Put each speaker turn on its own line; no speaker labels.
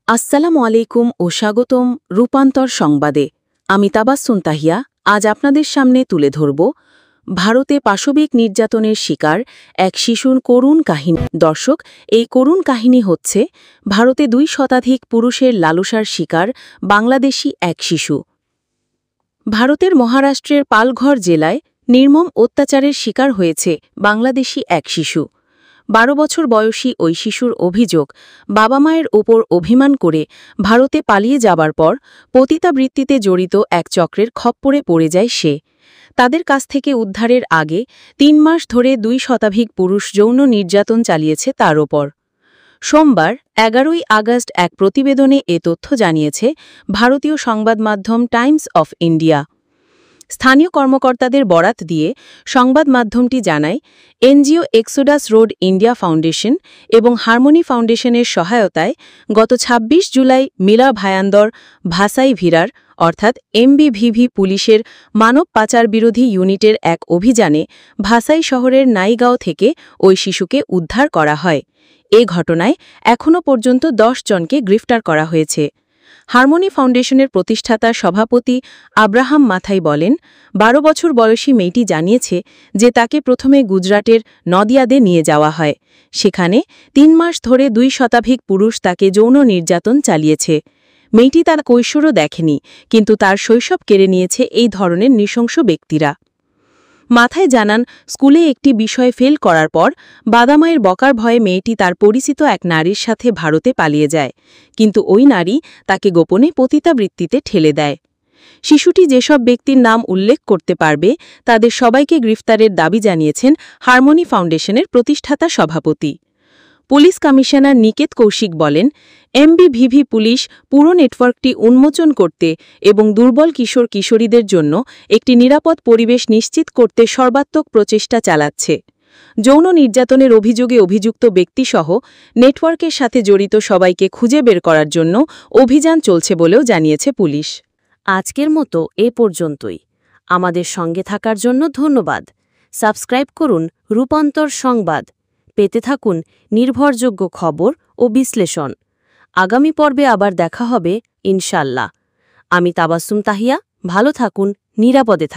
আসসালামু আলাইকুম ও স্বাগতম রূপান্তর সংবাদে। আমি তাবাসসুম তাহিয়া আজ আপনাদের সামনে তুলে ধরব ভারতে পাশবিক নির্যাতনের শিকার এক শিশুর করুণ কাহিনী। দর্শক, এই করুণ কাহিনী হচ্ছে ভারতে 2 শতাধিক পুরুষের লালসার শিকার বাংলাদেশি এক শিশু। ভারতের মহারাষ্ট্রের পালঘর জেলায় নির্মম অত্যাচারের শিকার হয়েছে বাংলাদেশি এক শিশু। 12 বছর বয়সী ওই শিশুর অভিযোগ, বাবা মায়ের ওপর অভিমান করে ভারতে পালিয়ে যাবার পর পতিতাবৃত্তিতে জড়িত এক চক্রের খপ্পরে পড়ে যায় সে। তাদের কাছ থেকে উদ্ধারের আগে 3 মাস ধরে 2 শতাধিক পুরুষ যৌন নির্যাতন চালিয়েছে তার ওপর। সোমবার 11ই আগস্ট এক প্রতিবেদনে এ তথ্য জানিয়েছে ভারতীয় সংবাদ মাধ্যম টাইমস অফ ইন্ডিয়া। স্থানীয় কর্মকর্তাদের বরাত দিয়ে সংবাদ মাধ্যমটি জানায়, NGO Exodus road India foundation এবং হারমোনি ফাউন্ডেশনের সহায়তায় গত 26 জুলাই মিলা ভায়ান্দর ভাসাই ভিরার অর্থাৎ এমবিভিভি পুলিশের মানব পাচার বিরোধী ইউনিটের এক অভিযানে ভাসাই শহরের নাইগাঁও থেকে ওই শিশুকে উদ্ধার করা হয়। এ ঘটনায় এখনও পর্যন্ত 10 জনকে গ্রেফতার করা হয়েছে। হারমোনি ফাউন্ডেশনের প্রতিষ্ঠাতা সভাপতি আব্রাহাম মাথাই বলেন, 12 বছর বয়সী মেয়েটি জানিয়েছে যে তাকে প্রথমে গুজরাটের নদিয়াদে নিয়ে যাওয়া হয়। সেখানে 3 মাস ধরে 2 শতাধিক পুরুষ তাকে যৌন নির্যাতন চালিয়েছে। মেয়েটি তার কৈশোরও দেখেনি, কিন্তু তার শৈশব কেড়ে নিয়েছে এই ধরনের নৃশংস ব্যক্তিরা। মাথায় জানান, স্কুলে একটি বিষয়ে ফেল করার পর বাবা-মায়ের বকার ভয়ে মেয়েটি তার পরিচিত এক নারীর সাথে ভারতে পালিয়ে যায়, কিন্তু ওই নারী তাকে গোপনে পতিতাবৃত্তিতে ঠেলে দেয়। শিশুটি যেসব ব্যক্তির নাম উল্লেখ করতে পারবে তাদের সবাইকে গ্রেফতারের দাবি জানিয়েছেন হারমোনি ফাউন্ডেশনের প্রতিষ্ঠাতা সভাপতি। পুলিশ কমিশনার নিকেত কৌশিক বলেন, এমবিভিভি পুলিশ পুরো নেটওয়ার্কটি উন্মোচন করতে এবং দুর্বল কিশোর কিশোরীদের জন্য একটি নিরাপদ পরিবেশ নিশ্চিত করতে সর্বাত্মক প্রচেষ্টা চালাচ্ছে। যৌন নির্যাতনের অভিযোগে অভিযুক্ত ব্যক্তিসহ নেটওয়ার্কের সাথে জড়িত সবাইকে খুঁজে বের করার জন্য অভিযান চলছে বলেও জানিয়েছে পুলিশ।
আজকের মতো এ পর্যন্তই। আমাদের সঙ্গে থাকার জন্য ধন্যবাদ। সাবস্ক্রাইব করুন রূপান্তর সংবাদ। পেতে থাকুন নির্ভরযোগ্য খবর ও বিশ্লেষণ। আগামী পর্বে আবার দেখা হবে ইনশাল্লাহ। আমি তাবাসসুম তাহিয়া। ভালো থাকুন, নিরাপদে থাকুন।